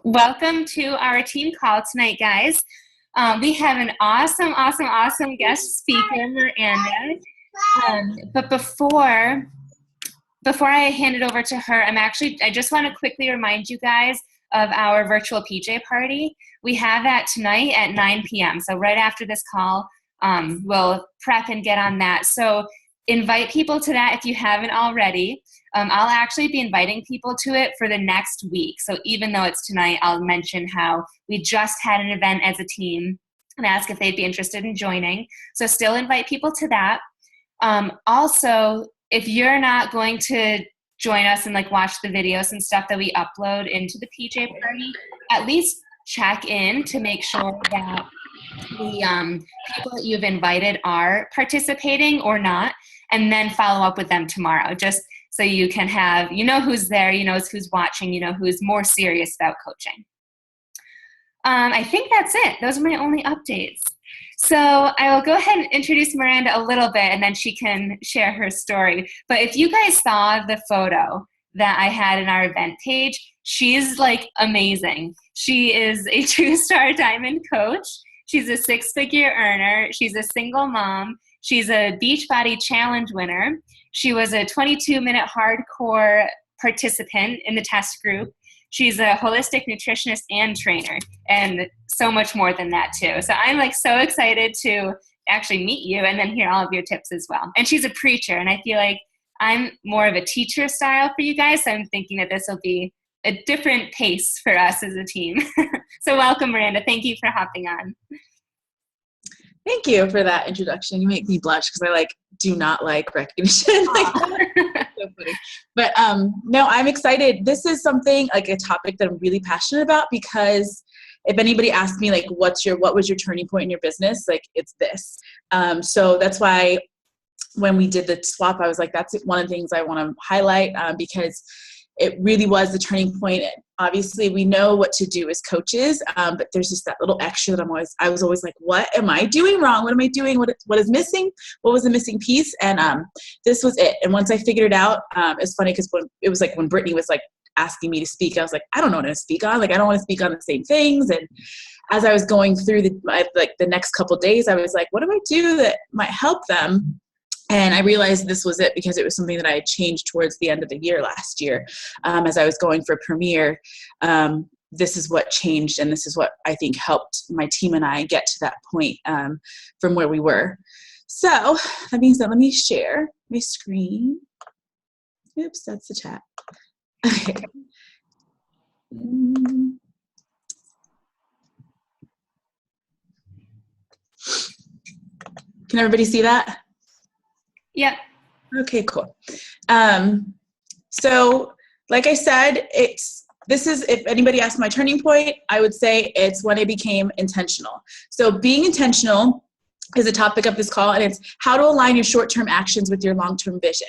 Welcome to our team call tonight, guys. We have an awesome guest speaker, Miranda. But before I hand it over to her, I just want to quickly remind you guys of our virtual PJ party. We have that tonight at 9 p.m. So right after this call, we'll prep and get on that. So invite people to that if you haven't already. I'll actually be inviting people to it for the next week. So even though it's tonight, I'll mention how we just had an event as a team and ask if they'd be interested in joining. So still invite people to that. Also, if you're not going to join us and watch the videos and stuff that we upload into the PJ party, at least check in to make sure that the people that you've invited are participating or not, and then follow up with them tomorrow, just so you can have, who's there, who's watching, who's more serious about coaching. I think that's it. Those are my only updates. So I will go ahead and introduce Miranda a little bit, and then she can share her story. But if you guys saw the photo that I had in our event page, she's amazing. She is a two-star diamond coach. She's a six-figure earner. She's a single mom. She's a Beachbody Challenge winner. She was a 22-minute hardcore participant in the test group. She's a holistic nutritionist and trainer, and so much more than that too. So I'm so excited to actually meet you and then hear all of your tips as well. And she's a preacher, and I feel like I'm more of a teacher style for you guys, so I'm thinking that this will be a different pace for us as a team. So welcome, Miranda. Thank you for hopping on. Thank you for that introduction. You make me blush because I do not like recognition. So funny. But no, I'm excited. This is something a topic that I'm really passionate about, because if anybody asks me what was your turning point in your business, it's this. So that's why when we did the swap, I was that's one of the things I want to highlight, because it really was the turning point. Obviously, we know what to do as coaches, but there's just that little extra that I was always what am I doing wrong? What am I doing? What is missing? What was the missing piece? And this was it. And once I figured it out, it's funny because it was when Brittany was asking me to speak, I was I don't know what to speak on. I don't want to speak on the same things. And as I was going through the next couple of days, I was what do I do that might help them? And I realized this was it, because it was something that I had changed towards the end of the year last year. As I was going for Premier, this is what changed, and this is what I think helped my team and I get to that point from where we were. So that being said, let me share my screen. Oops, that's the chat. Okay. Can everybody see that? Yep. Okay, cool. So like I said, if anybody asked my turning point, I would say it's when I became intentional. So being intentional is a topic of this call, and it's how to align your short-term actions with your long-term vision.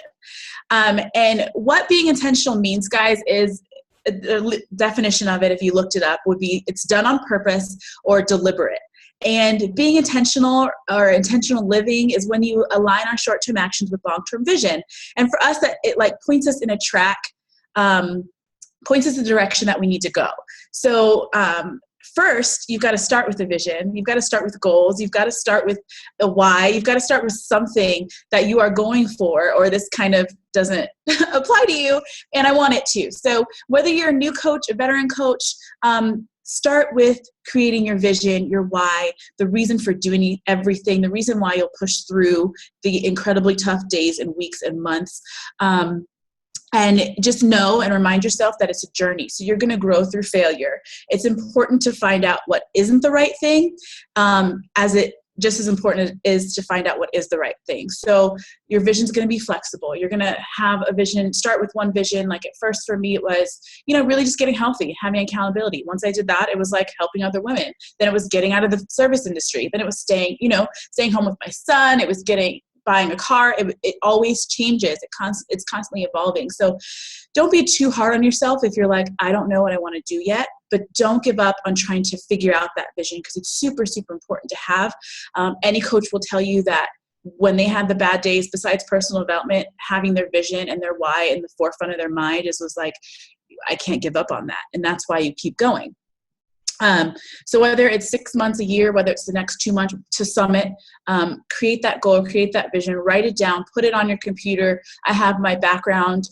And what being intentional means, guys, is the definition of it, if you looked it up, would be it's done on purpose or deliberate. And being intentional or intentional living is when you align our short-term actions with long-term vision. And for us, that it points us in a track, points us in the direction that we need to go. So first, you've got to start with a vision. You've got to start with goals. You've got to start with a why. You've got to start with something that you are going for, or this kind of doesn't apply to you, and I want it to. So whether you're a new coach, a veteran coach, start with creating your vision, your why, the reason for doing everything, the reason why you'll push through the incredibly tough days and weeks and months. And just know and remind yourself that it's a journey. So you're going to grow through failure. It's important to find out what isn't the right thing, as it just as important is to find out what is the right thing. So your vision is going to be flexible. You're going to have a vision, start with one vision. At first for me, it was, really just getting healthy, having accountability. Once I did that, it was helping other women. Then it was getting out of the service industry. Then it was staying home with my son. It was buying a car. It always changes. It's constantly evolving. So don't be too hard on yourself if you're I don't know what I want to do yet, but don't give up on trying to figure out that vision, because it's super, super important to have. Any coach will tell you that when they had the bad days, besides personal development, having their vision and their why in the forefront of their mind was I can't give up on that. And that's why you keep going. So whether it's 6 months, a year, whether it's the next 2 months to summit, create that goal, create that vision, write it down, put it on your computer. I have my background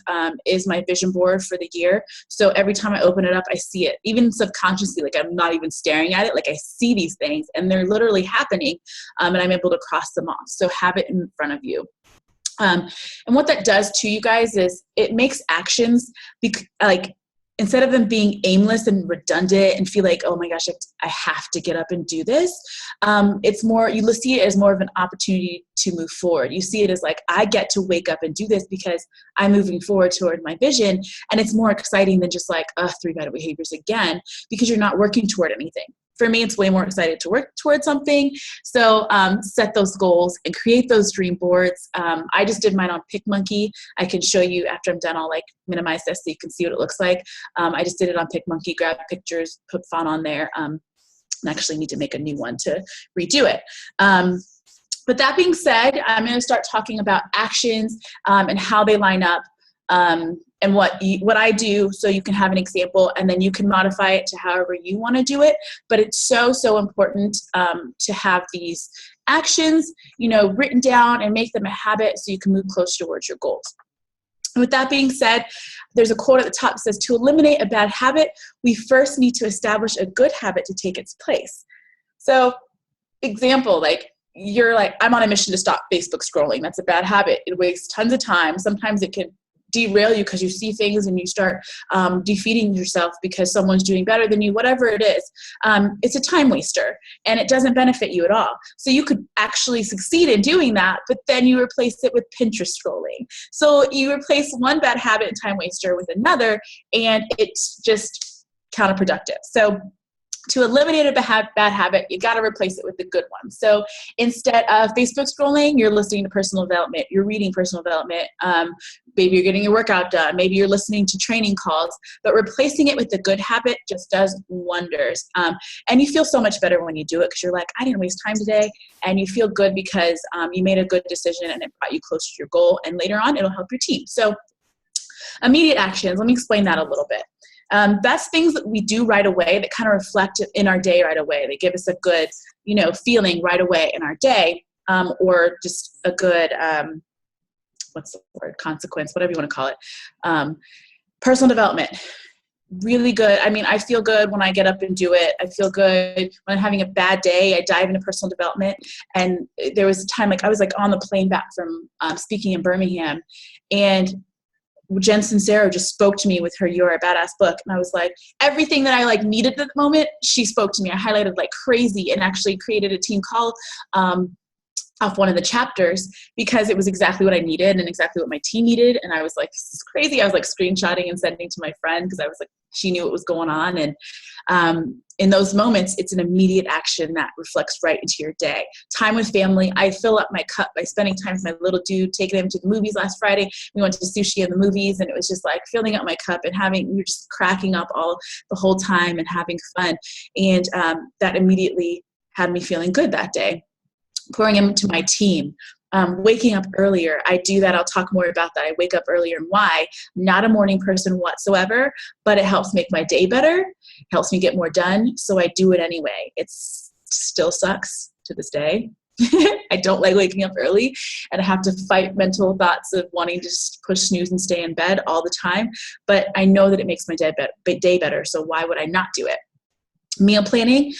is my vision board for the year. So every time I open it up, I see it, even subconsciously, like I'm not even staring at it. Like I see these things and they're literally happening, and I'm able to cross them off. So have it in front of you. And what that does to you guys is it makes actions instead of them being aimless and redundant and feel like, oh my gosh, I have to get up and do this. It's more, you see it as more of an opportunity to move forward. You see it as like, I get to wake up and do this because I'm moving forward toward my vision. And it's more exciting than just like, 3 bad behaviors again, because you're not working toward anything. For me, it's way more excited to work towards something. So set those goals and create those dream boards. I just did mine on PicMonkey. I can show you after I'm done. I'll minimize this so you can see what it looks like. I just did it on PicMonkey, grab pictures, put font on there. And actually need to make a new one to redo it. But that being said, I'm going to start talking about actions and how they line up. And what I do, so you can have an example and then you can modify it to however you want to do it. But it's so important to have these actions, written down and make them a habit so you can move closer towards your goals. And with that being said, there's a quote at the top that says, to eliminate a bad habit, we first need to establish a good habit to take its place. So example, you're like, I'm on a mission to stop Facebook scrolling. That's a bad habit. It wastes tons of time. Sometimes it can derail you because you see things and you start defeating yourself because someone's doing better than you, whatever it is. It's a time waster and it doesn't benefit you at all. So you could actually succeed in doing that, but then you replace it with Pinterest scrolling. So you replace one bad habit and time waster with another, and it's just counterproductive. So to eliminate a bad habit, you got to replace it with a good one. So instead of Facebook scrolling, you're listening to personal development, you're reading personal development, maybe you're getting your workout done, maybe you're listening to training calls, but replacing it with a good habit just does wonders. And you feel so much better when you do it because you're like, I didn't waste time today. And you feel good because you made a good decision and it brought you closer to your goal. And later on, it'll help your team. So immediate actions, let me explain that a little bit. That's things that we do right away that kind of reflect in our day right away. They give us a good, feeling right away in our day, or just a good, what's the word? Consequence, whatever you want to call it. Personal development, really good. I mean, I feel good when I get up and do it. I feel good when I'm having a bad day. I dive into personal development. And there was a time, I was on the plane back from speaking in Birmingham, and Jen Sincero just spoke to me with her You're a Badass book. And I was like, everything that I needed at the moment, she spoke to me. I highlighted like crazy and actually created a team call off one of the chapters because it was exactly what I needed and exactly what my team needed. And I was like, this is crazy. I was screenshotting and sending to my friend because I was she knew what was going on. And in those moments, it's an immediate action that reflects right into your day. Time with family. I fill up my cup by spending time with my little dude, taking him to the movies last Friday. We went to sushi in the movies, and it was just filling up my cup and we were just cracking up the whole time and having fun. And that immediately had me feeling good that day. Pouring into my team. Waking up earlier. I do that. I'll talk more about that. I wake up earlier and why. I'm not a morning person whatsoever, but it helps make my day better. It helps me get more done. So I do it anyway. It still sucks to this day. I don't like waking up early and I have to fight mental thoughts of wanting to just push snooze and stay in bed all the time. But I know that it makes my day better. So why would I not do it? Meal planning.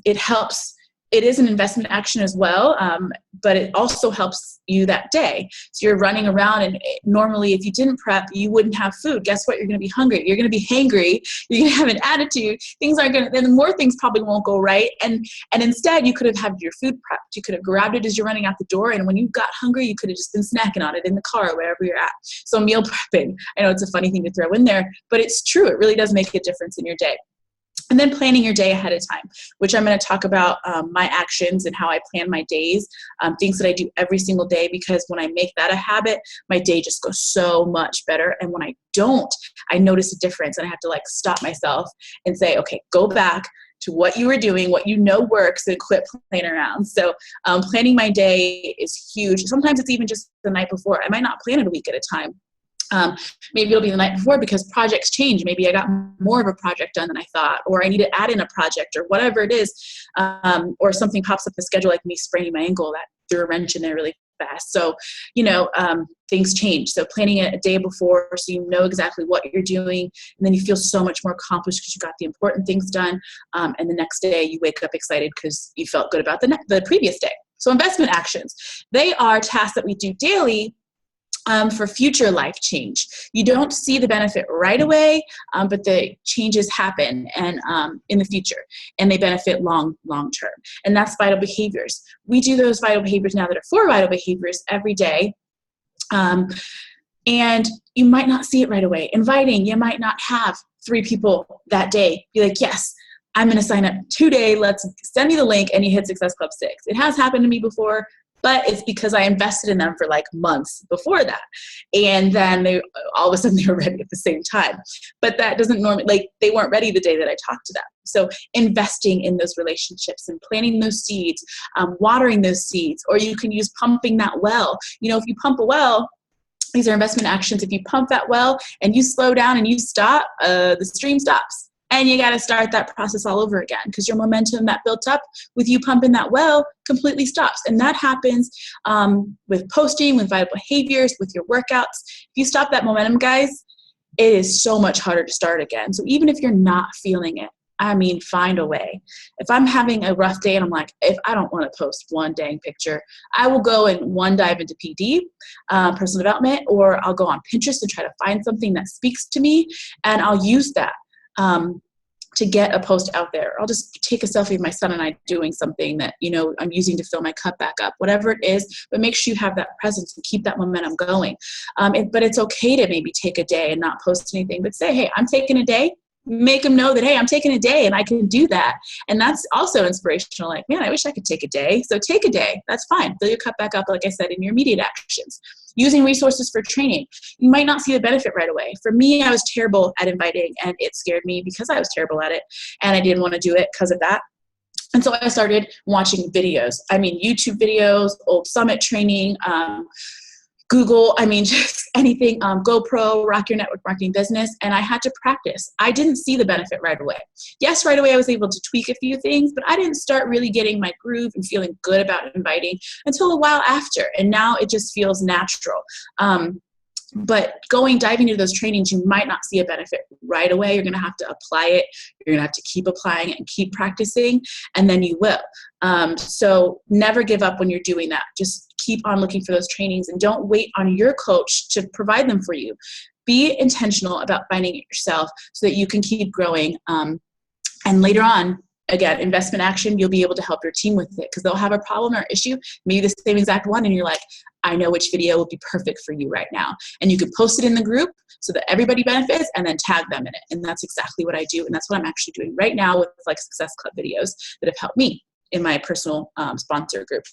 It helps. It is an investment action as well, but it also helps you that day. So you're running around and normally if you didn't prep, you wouldn't have food. Guess what? You're going to be hungry. You're going to be hangry. You're going to have an attitude. Things aren't going to, then more things probably won't go right. And instead you could have had your food prepped. You could have grabbed it as you're running out the door. And when you got hungry, you could have just been snacking on it in the car or wherever you're at. So meal prepping, I know it's a funny thing to throw in there, but it's true. It really does make a difference in your day. And then planning your day ahead of time, which I'm going to talk about my actions and how I plan my days, things that I do every single day, because when I make that a habit, my day just goes so much better. And when I don't, I notice a difference and I have to stop myself and say, okay, go back to what you were doing, what you know works, and quit playing around. So planning my day is huge. Sometimes it's even just the night before. I might not plan it a week at a time. Maybe it'll be the night before because projects change. Maybe I got more of a project done than I thought, or I need to add in a project or whatever it is. Or something pops up the schedule, like me spraining my ankle, that threw a wrench in there really fast. So, things change. So planning it a day before so you know exactly what you're doing, and then you feel so much more accomplished because you got the important things done. And the next day you wake up excited because you felt good about the previous day. So investment actions, they are tasks that we do daily for future life change. You don't see the benefit right away, but the changes happen and in the future, and they benefit long term. And that's vital behaviors. We do those vital behaviors now that are 4 vital behaviors every day. And you might not see it right away. Inviting, you might not have 3 people that day. Be like, yes, I'm going to sign up today. Let's send me the link, and you hit Success Club 6. It has happened to me before, but it's because I invested in them for like months before that. And then all of a sudden they were ready at the same time. But that doesn't normally, they weren't ready the day that I talked to them. So investing in those relationships and planting those seeds, watering those seeds, or you can use pumping that well. If you pump a well, these are investment actions. If you pump that well and you slow down and you stop, the stream stops. And you got to start that process all over again because your momentum that built up with you pumping that well completely stops. And that happens with posting, with vital behaviors, with your workouts. If you stop that momentum, guys, it is so much harder to start again. So even if you're not feeling it, find a way. If I'm having a rough day and I'm like, if I don't want to post one dang picture, I will go and dive into PD, personal development, or I'll go on Pinterest and try to find something that speaks to me, and I'll use that to get a post out there. I'll just take a selfie of my son and I doing something that, I'm using to fill my cup back up, whatever it is, but make sure you have that presence and keep that momentum going. But it's okay to maybe take a day and not post anything, but say, hey, I'm taking a day. Make them know that, hey, I'm taking a day and I can do that. And that's also inspirational. Like, man, I wish I could take a day. So take a day. That's fine. Fill your cup back up, like I said, in your immediate actions. Using resources for training. You might not see the benefit right away. For me, I was terrible at inviting, and it scared me because I was terrible at it, and I didn't want to do it because of that. And so I started watching videos. YouTube videos, old summit training, Google, just anything, GoPro, Rock Your Network Marketing Business, and I had to practice. I didn't see the benefit right away. Yes, right away I was able to tweak a few things, but I didn't start really getting my groove and feeling good about inviting until a while after, and now it just feels natural. But diving into those trainings, you might not see a benefit right away. You're going to have to apply it. You're going to have to keep applying it and keep practicing, and then you will. So never give up when you're doing that. Just keep on looking for those trainings, and don't wait on your coach to provide them for you. Be intentional about finding it yourself so that you can keep growing. And later on, again, investment action, you'll be able to help your team with it because they'll have a problem or issue, maybe the same exact one, and you're like, I know which video will be perfect for you right now. And you can post it in the group so that everybody benefits, and then tag them in it. And that's exactly what I do. And that's what I'm actually doing right now with Success Club videos that have helped me in my personal sponsor group.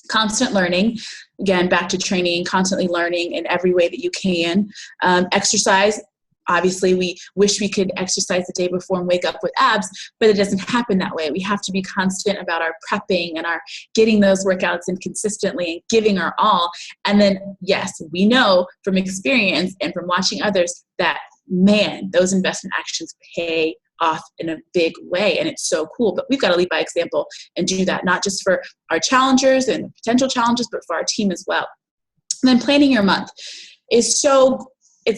Constant learning, again, back to training, constantly learning in every way that you can. Exercise. Obviously, we wish we could exercise the day before and wake up with abs, but it doesn't happen that way. We have to be constant about our prepping and our getting those workouts in consistently and giving our all. And then, yes, we know from experience and from watching others that, man, those investment actions pay off in a big way, and it's so cool. But we've got to lead by example and do that, not just for our challengers and potential challenges, but for our team as well. And then planning your month is so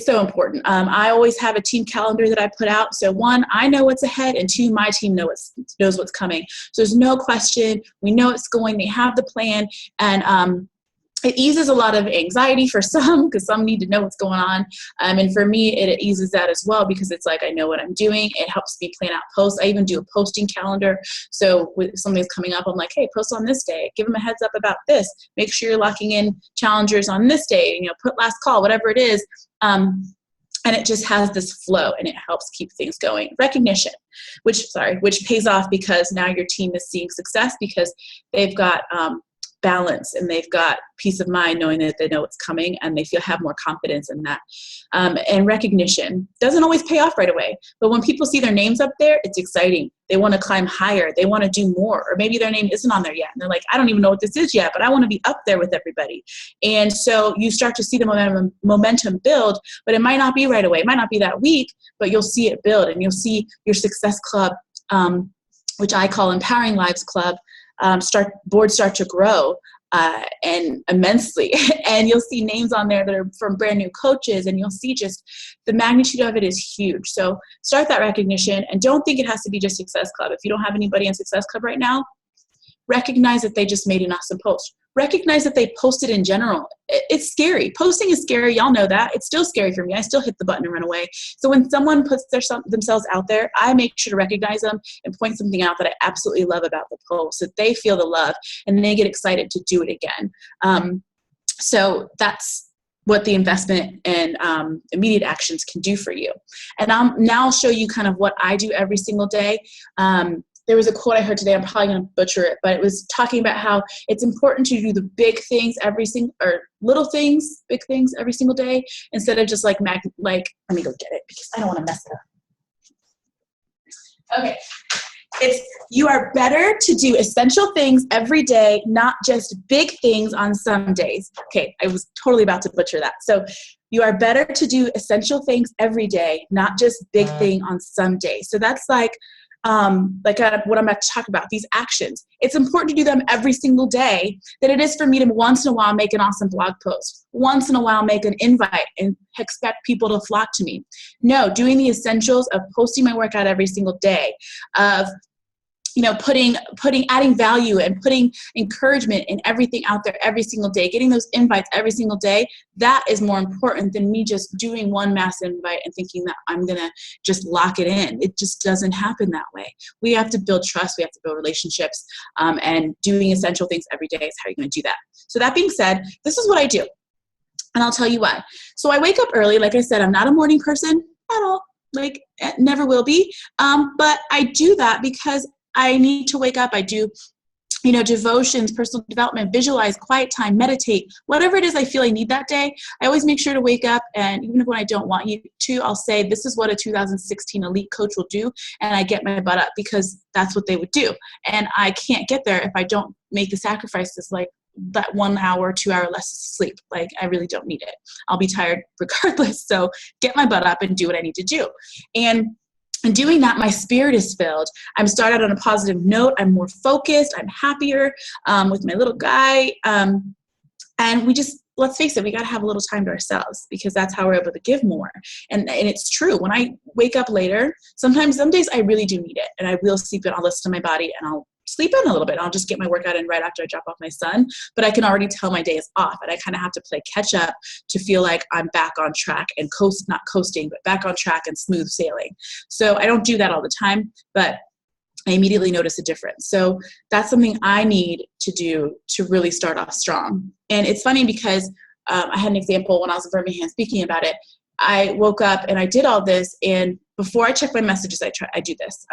important. I always have a team calendar that I put out. So 1, I know what's ahead, and 2, my team knows what's coming. So there's no question. We know it's going. They have the plan, and it eases a lot of anxiety for some because some need to know what's going on. And for me, it eases that as well because it's like I know what I'm doing. It helps me plan out posts. I even do a posting calendar. So if something's coming up, I'm like, hey, post on this day. Give them a heads up about this. Make sure you're locking in challengers on this day. Put last call, whatever it is. And it just has this flow, and it helps keep things going. Recognition, which pays off because now your team is seeing success because they've got balance, and they've got peace of mind knowing that they know what's coming, and they have more confidence in that. And recognition doesn't always pay off right away, but when people see their names up there, it's exciting. They want to climb higher. They want to do more, or maybe their name isn't on there yet, and they're like, I don't even know what this is yet, but I want to be up there with everybody. And so you start to see the momentum build, but it might not be right away. It might not be that week, but you'll see it build, and you'll see your success club, which I call Empowering Lives Club, boards start to grow and immensely. And you'll see names on there that are from brand new coaches, and you'll see just the magnitude of it is huge. So start that recognition, and don't think it has to be just Success Club. If you don't have anybody in Success Club right now, recognize that they just made an awesome post. Recognize that they posted in general. It's scary. Posting is scary. Y'all know that. It's still scary for me. I still hit the button and run away. So when someone puts themselves out there, I make sure to recognize them and point something out that I absolutely love about the post, so that they feel the love and they get excited to do it again. So that's what the investment and immediate actions can do for you. And I'll show you kind of what I do every single day. There was a quote I heard today, I'm probably going to butcher it, but it was talking about how it's important to do the big things little things, big things every single day, instead of just like, let me go get it because I don't want to mess it up. Okay. You are better to do essential things every day, not just big things on some days. Okay. I was totally about to butcher that. So you are better to do essential things every day, not just big thing on some days. So that's like what I'm about to talk about, these actions. It's important to do them every single day than it is for me to once in a while make an awesome blog post, once in a while make an invite and expect people to flock to me. No, doing the essentials of posting my workout every single day, of adding value and putting encouragement in everything out there every single day, getting those invites every single day, that is more important than me just doing one mass invite and thinking that I'm going to just lock it in. It just doesn't happen that way. We have to build trust. We have to build relationships, and doing essential things every day is how you're going to do that. So that being said, this is what I do, and I'll tell you why. So I wake up early. Like I said, I'm not a morning person at all, never will be, but I do that because I need to wake up. I do, devotions, personal development, visualize, quiet time, meditate, whatever it is I feel I need that day. I always make sure to wake up, and even when I don't want you to, I'll say, this is what a 2016 elite coach will do, and I get my butt up because that's what they would do. And I can't get there if I don't make the sacrifices, like that 1 hour, 2 hour less sleep. I really don't need it. I'll be tired regardless. So get my butt up and do what I need to do. And doing that, my spirit is filled. I'm started on a positive note. I'm more focused. I'm happier with my little guy. And let's face it, we got to have a little time to ourselves, because that's how we're able to give more. And it's true. When I wake up later, some days I really do need it. And I will sleep in. I'll listen to my body, and I'll sleep in a little bit. I'll just get my workout in right after I drop off my son. But I can already tell my day is off, and I kind of have to play catch up to feel like I'm back on track and not coasting, but back on track and smooth sailing. So I don't do that all the time, but I immediately notice a difference. So that's something I need to do to really start off strong. And it's funny because I had an example when I was in Birmingham speaking about it. I woke up and I did all this, and before I check my messages, I do this.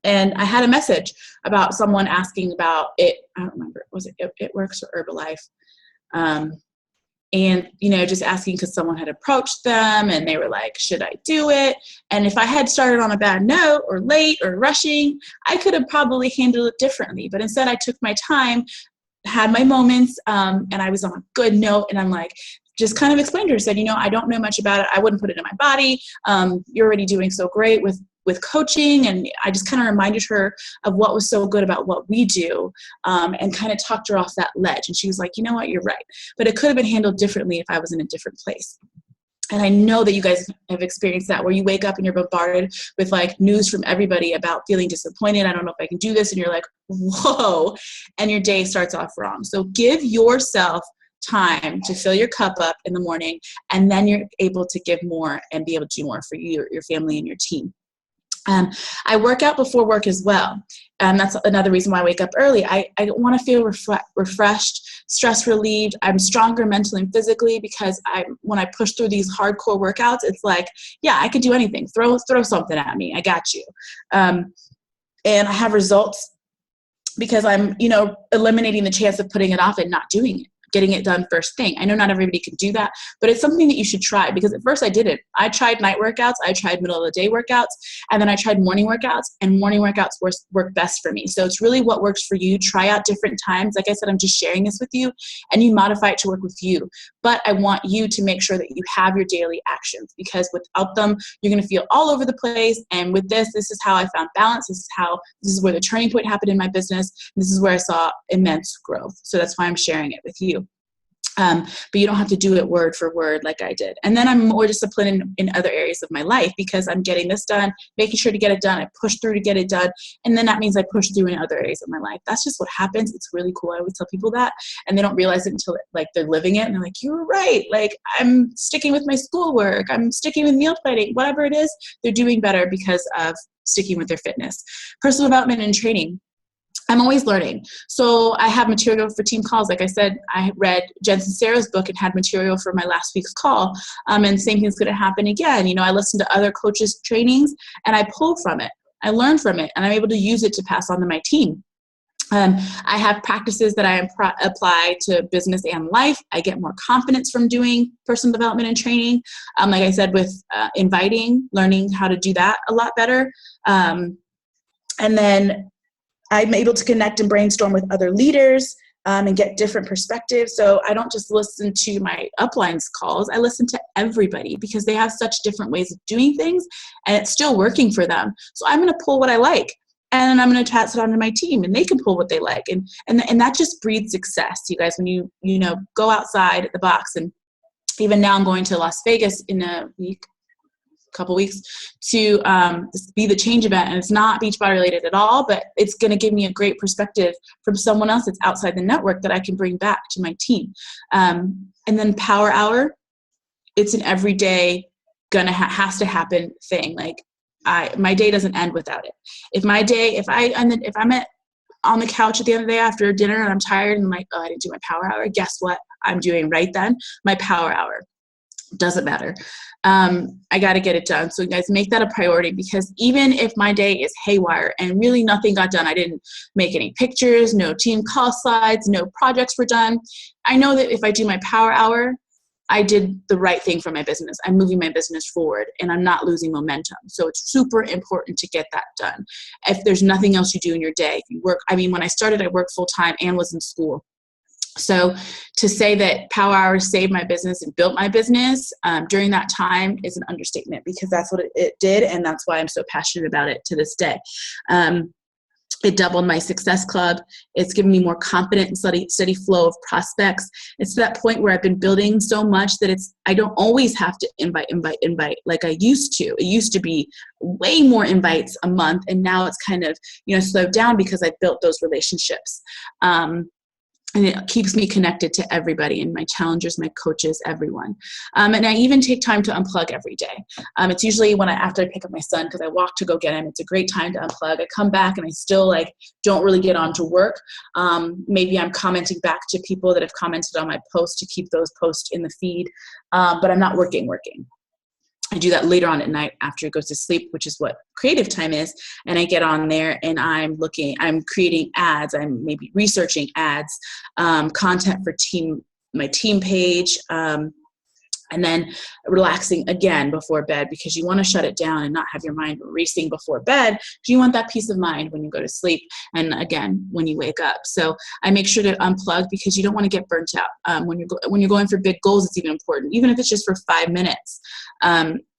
And I had a message about someone asking about it. I don't remember. Was it It Works or Herbalife? And, just asking because someone had approached them and they were like, should I do it? And if I had started on a bad note or late or rushing, I could have probably handled it differently. But instead I took my time, had my moments, and I was on a good note. And I'm like, just kind of explained to her, said, I don't know much about it. I wouldn't put it in my body. You're already doing so great with coaching. And I just kind of reminded her of what was so good about what we do, and kind of talked her off that ledge. And she was like, you know what, you're right. But it could have been handled differently if I was in a different place. And I know that you guys have experienced that, where you wake up and you're bombarded with news from everybody about feeling disappointed. I don't know if I can do this. And you're like, whoa, and your day starts off wrong. So give yourself time to fill your cup up in the morning, and then you're able to give more and be able to do more for you, your family, and your team. I work out before work as well. And that's another reason why I wake up early. I want to feel refreshed, stress relieved. I'm stronger mentally and physically, because when I push through these hardcore workouts, it's like, yeah, I could do anything. Throw something at me. I got you. And I have results because I'm, eliminating the chance of putting it off and not doing it, getting it done first thing. I know not everybody can do that, but it's something that you should try, because at first I didn't. I tried night workouts, I tried middle of the day workouts, and then I tried morning workouts, and morning workouts work best for me. So it's really what works for you. Try out different times. Like I said, I'm just sharing this with you, and you modify it to work with you. But I want you to make sure that you have your daily actions, because without them, you're going to feel all over the place. And with this is how I found balance. This is where the turning point happened in my business. This is where I saw immense growth. So that's why I'm sharing it with you. But you don't have to do it word for word like I did. And then I'm more disciplined in other areas of my life, because I'm getting this done, making sure to get it done. I push through to get it done. And then that means I push through in other areas of my life. That's just what happens. It's really cool. I always tell people that, and they don't realize it until like they're living it. And they're like, you're right. Like, I'm sticking with my schoolwork. I'm sticking with meal planning, whatever it is, they're doing better because of sticking with their fitness. Personal development and training. I'm always learning. So I have material for team calls. Like I said, I read Jen Sincero's book and had material for my last week's call. And same thing's going to happen again. I listen to other coaches' trainings and I pull from it. I learn from it, and I'm able to use it to pass on to my team. I have practices that I apply to business and life. I get more confidence from doing personal development and training. Like I said, with inviting, learning how to do that a lot better. And then I'm able to connect and brainstorm with other leaders and get different perspectives. So I don't just listen to my uplines calls. I listen to everybody, because they have such different ways of doing things, and it's still working for them. So I'm going to pull what I like, and I'm going to pass it on to my team, and they can pull what they like. And that just breeds success, you guys, when you go outside the box. And even now I'm going to Las Vegas in a couple weeks to be the change event, and it's not Beachbody related at all, but it's going to give me a great perspective from someone else that's outside the network that I can bring back to my team. And then Power Hour, it's an everyday has to happen thing. Like my day doesn't end without it. If I'm on the couch at the end of the day after dinner and I'm tired and I'm like, oh, I didn't do my Power Hour, guess what I'm doing right then? My Power Hour. Doesn't matter. I got to get it done. So you guys, make that a priority, because even if my day is haywire and really nothing got done, I didn't make any pictures, no team call slides, no projects were done, I know that if I do my Power Hour, I did the right thing for my business. I'm moving my business forward, and I'm not losing momentum. So it's super important to get that done. If there's nothing else you do in your day, if you work, when I started, I worked full time and was in school. So to say that Power Hours saved my business and built my business during that time is an understatement, because that's what it did. And that's why I'm so passionate about it to this day. It doubled my success club. It's given me more confident and steady flow of prospects. It's to that point where I've been building so much that I don't always have to invite like I used to. It used to be way more invites a month. And now it's kind of, slowed down, because I've built those relationships. And it keeps me connected to everybody, and my challengers, my coaches, everyone. And I even take time to unplug every day. It's usually after I pick up my son, because I walk to go get him. It's a great time to unplug. I come back and I still don't really get on to work. Maybe I'm commenting back to people that have commented on my post to keep those posts in the feed, but I'm not working. I do that later on at night after he goes to sleep, which is what creative time is. And I get on there and I'm creating ads. I'm maybe researching ads, content for my team page, and then relaxing again before bed, because you want to shut it down and not have your mind racing before bed, because you want that peace of mind when you go to sleep and again when you wake up. So I make sure to unplug, because you don't want to get burnt out. When you're going for big goals, it's even important, even if it's just for 5 minutes.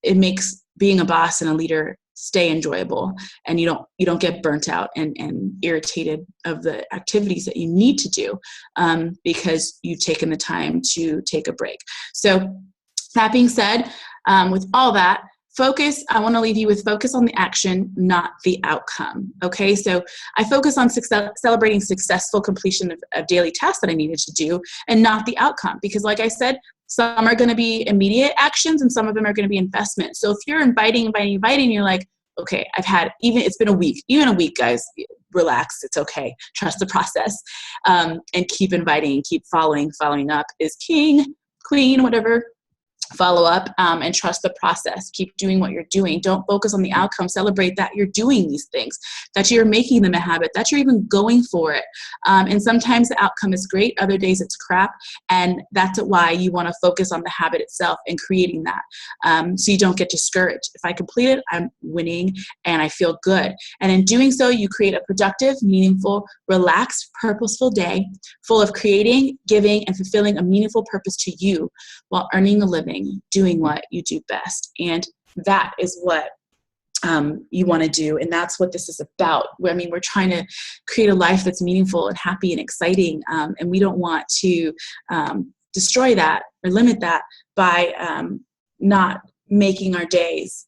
It makes being a boss and a leader stay enjoyable, and you don't get burnt out and irritated of the activities that you need to do, because you've taken the time to take a break. So that being said, with all that, I want to leave you with focus on the action, not the outcome. Okay, so I focus on celebrating successful completion of daily tasks that I needed to do, and not the outcome, because like I said, some are going to be immediate actions and some of them are going to be investment. So if you're inviting, you're like, okay, it's been a week, guys, relax. It's okay. Trust the process, and keep inviting, keep following up is king, queen, whatever follow up, and trust the process. Keep doing what you're doing. Don't focus on the outcome. Celebrate that you're doing these things, that you're making them a habit, that you're even going for it. And sometimes the outcome is great. Other days it's crap. And that's why you want to focus on the habit itself and creating that. So you don't get discouraged. If I complete it, I'm winning and I feel good. And in doing so, you create a productive, meaningful, relaxed, purposeful day full of creating, giving, and fulfilling a meaningful purpose to you while earning a living, doing what you do best. And that is what you want to do. And that's what this is about. I mean, we're trying to create a life that's meaningful and happy and exciting. And we don't want to destroy that or limit that by not making our days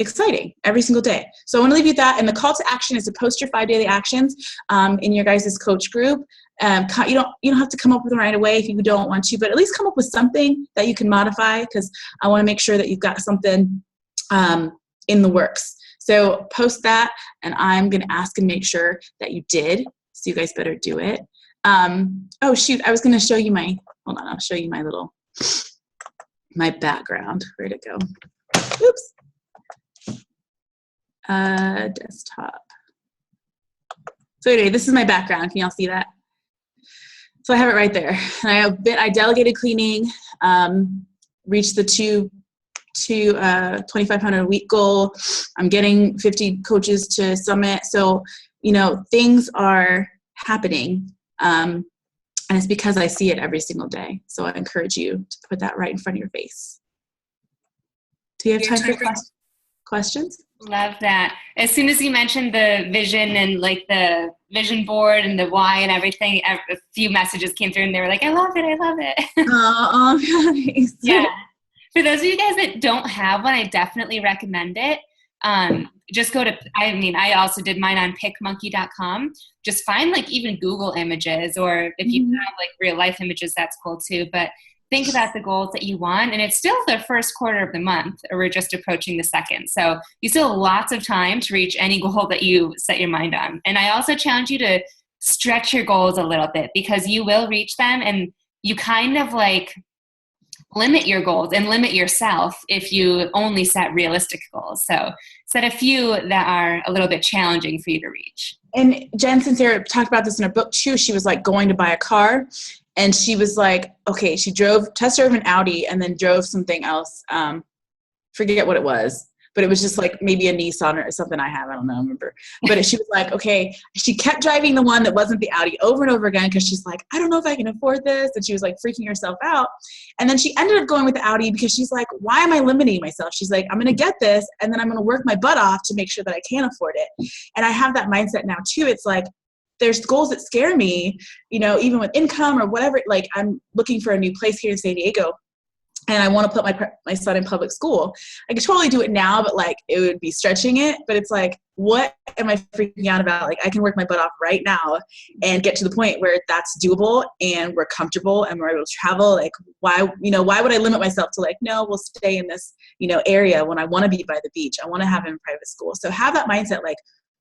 exciting every single day. So I want to leave you with that. And the call to action is to post your 5 daily actions in your guys' coach group. You don't have to come up with them right away if you don't want to, but at least come up with something that you can modify, because I want to make sure that you've got something in the works. So post that, and I'm going to ask and make sure that you did. So you guys better do it. Oh shoot, I was going to show you hold on, I'll show you my background. Where'd it go? Oops. Desktop. So anyway, this is my background. Can y'all see that? So I have it right there. And I delegated cleaning, reached the 2,500 a week goal. I'm getting 50 coaches to summit. So, things are happening. And it's because I see it every single day. So I encourage you to put that right in front of your face. Do you have time for questions? Love that. As soon as you mentioned the vision and like the vision board and the why and everything, a few messages came through and they were like, I love it. I love it. Oh, nice. Yeah. For those of you guys that don't have one, I definitely recommend it. Just go to, I also did mine on pickmonkey.com. Just find like even Google images, or if you have like real life images, that's cool too. But think about the goals that you want. And it's still the first quarter of the month, or we're just approaching the second. So you still have lots of time to reach any goal that you set your mind on. And I also challenge you to stretch your goals a little bit, because you will reach them, and you kind of like limit your goals and limit yourself if you only set realistic goals. So set a few that are a little bit challenging for you to reach. And Jen Sincere talked about this in her book too. She was like going to buy a car, and she was like, okay, she test drove an Audi and then drove something else. Forget what it was, but it was just like maybe a Nissan or something I have. I don't remember. But she was like, okay, she kept driving the one that wasn't the Audi over and over again, because she's like, I don't know if I can afford this. And she was like freaking herself out. And then she ended up going with the Audi because she's like, why am I limiting myself? She's like, I'm going to get this, and then I'm going to work my butt off to make sure that I can afford it. And I have that mindset now too. It's like, there's goals that scare me, even with income or whatever. Like, I'm looking for a new place here in San Diego, and I want to put my son in public school. I could totally do it now, but like it would be stretching it. But it's like, what am I freaking out about? Like, I can work my butt off right now and get to the point where that's doable and we're comfortable and we're able to travel. Like, why would I limit myself to like, no, we'll stay in this, area when I want to be by the beach. I want to have him in private school. So have that mindset, like,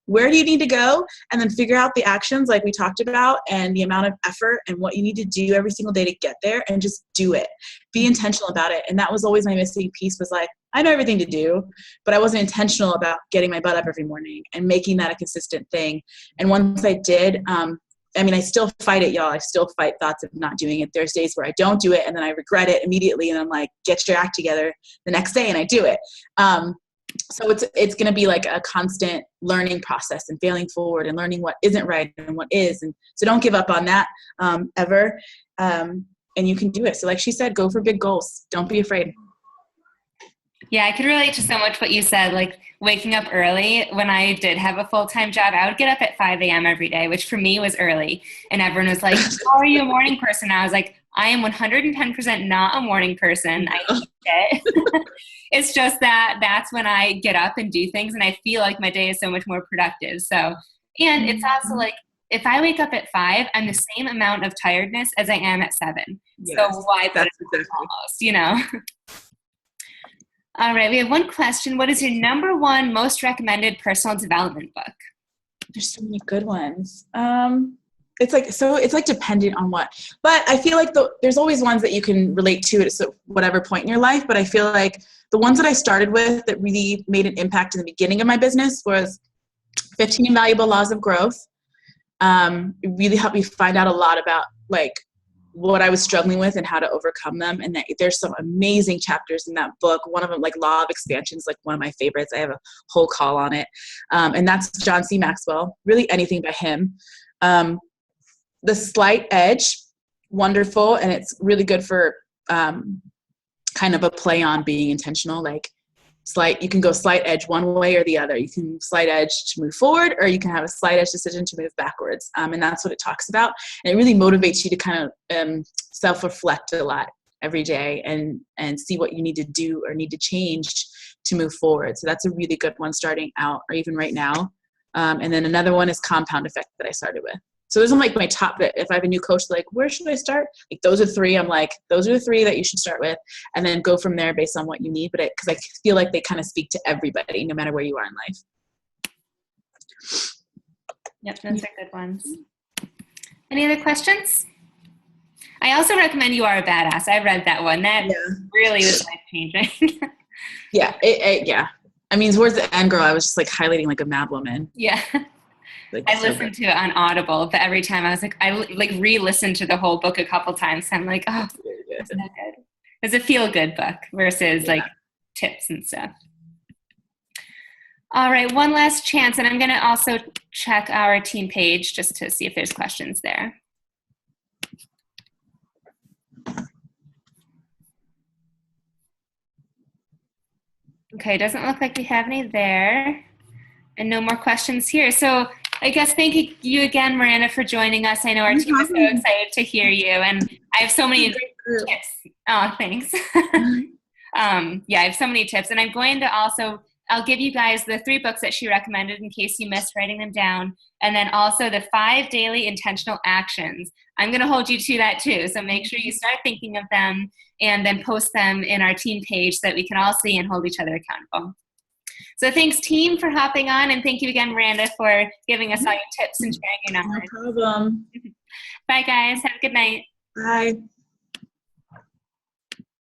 where do you need to go? And then figure out the actions like we talked about, and the amount of effort and what you need to do every single day to get there, and just do it. Be intentional about it. And that was always my missing piece, was like, I know everything to do, but I wasn't intentional about getting my butt up every morning and making that a consistent thing. And once I did, I still fight it, y'all. I still fight thoughts of not doing it. There's days where I don't do it and then I regret it immediately. And I'm like, get your act together the next day, and I do it. So it's going to be like a constant learning process and failing forward and learning what isn't right and what is. And so don't give up on that ever. And you can do it. So like she said, go for big goals. Don't be afraid. Yeah, I could relate to so much what you said, like waking up early. When I did have a full-time job, I would get up at 5 a.m. every day, which for me was early. And everyone was like, how are you a morning person? I was like, I am 110% not a morning person. I hate it. It's just that's when I get up and do things, and I feel like my day is so much more productive. So, and it's also like, if I wake up at 5, I'm the same amount of tiredness as I am at 7. Yes, so why put it almost, All right, we have one question. What is your number one most recommended personal development book? There's so many good ones. it's like dependent on what, but I feel like there's always ones that you can relate to at whatever point in your life. But I feel like the ones that I started with that really made an impact in the beginning of my business was 15 Invaluable Laws of Growth. It really helped me find out a lot about like what I was struggling with and how to overcome them. And that there's some amazing chapters in that book. One of them, like Law of Expansion, is like one of my favorites. I have a whole call on it. And that's John C. Maxwell, really anything by him. The Slight Edge, wonderful. And it's really good for kind of a play on being intentional. Like you can go slight edge one way or the other. You can slight edge to move forward, or you can have a slight edge decision to move backwards. And that's what it talks about. And it really motivates you to kind of self-reflect a lot every day and see what you need to do or need to change to move forward. So that's a really good one starting out, or even right now. And then another one is Compound Effect that I started with. So those are like my top, if I have a new coach, like, where should I start? Like, those are three. I'm like, those are the three that you should start with, and then go from there based on what you need. But because I feel like they kind of speak to everybody, no matter where you are in life. Yep, those are good ones. Any other questions? I also recommend You Are a Badass. I read that one. That really was life-changing. Yeah. Yeah. I mean, towards the end, girl, I was just like highlighting like a mad woman. Yeah. Like, I listened to it on Audible, but every time I was like, I like re-listened to the whole book a couple times. I'm like, oh, it's not good. It's a feel-good book versus like tips and stuff. All right, one last chance, and I'm going to also check our team page just to see if there's questions there. Okay, doesn't look like we have any there, and no more questions here. So I guess thank you again, Miranda, for joining us. I know our team is so excited to hear you, and I have so many tips. Oh, thanks. I have so many tips, and I'm going to I'll give you guys the 3 books that she recommended in case you missed writing them down, and then also the 5 daily intentional actions. I'm going to hold you to that too, so make sure you start thinking of them and then post them in our team page so that we can all see and hold each other accountable. So thanks, team, for hopping on, and thank you again, Miranda, for giving us all your tips and sharing your knowledge. No problem. Bye, guys. Have a good night. Bye.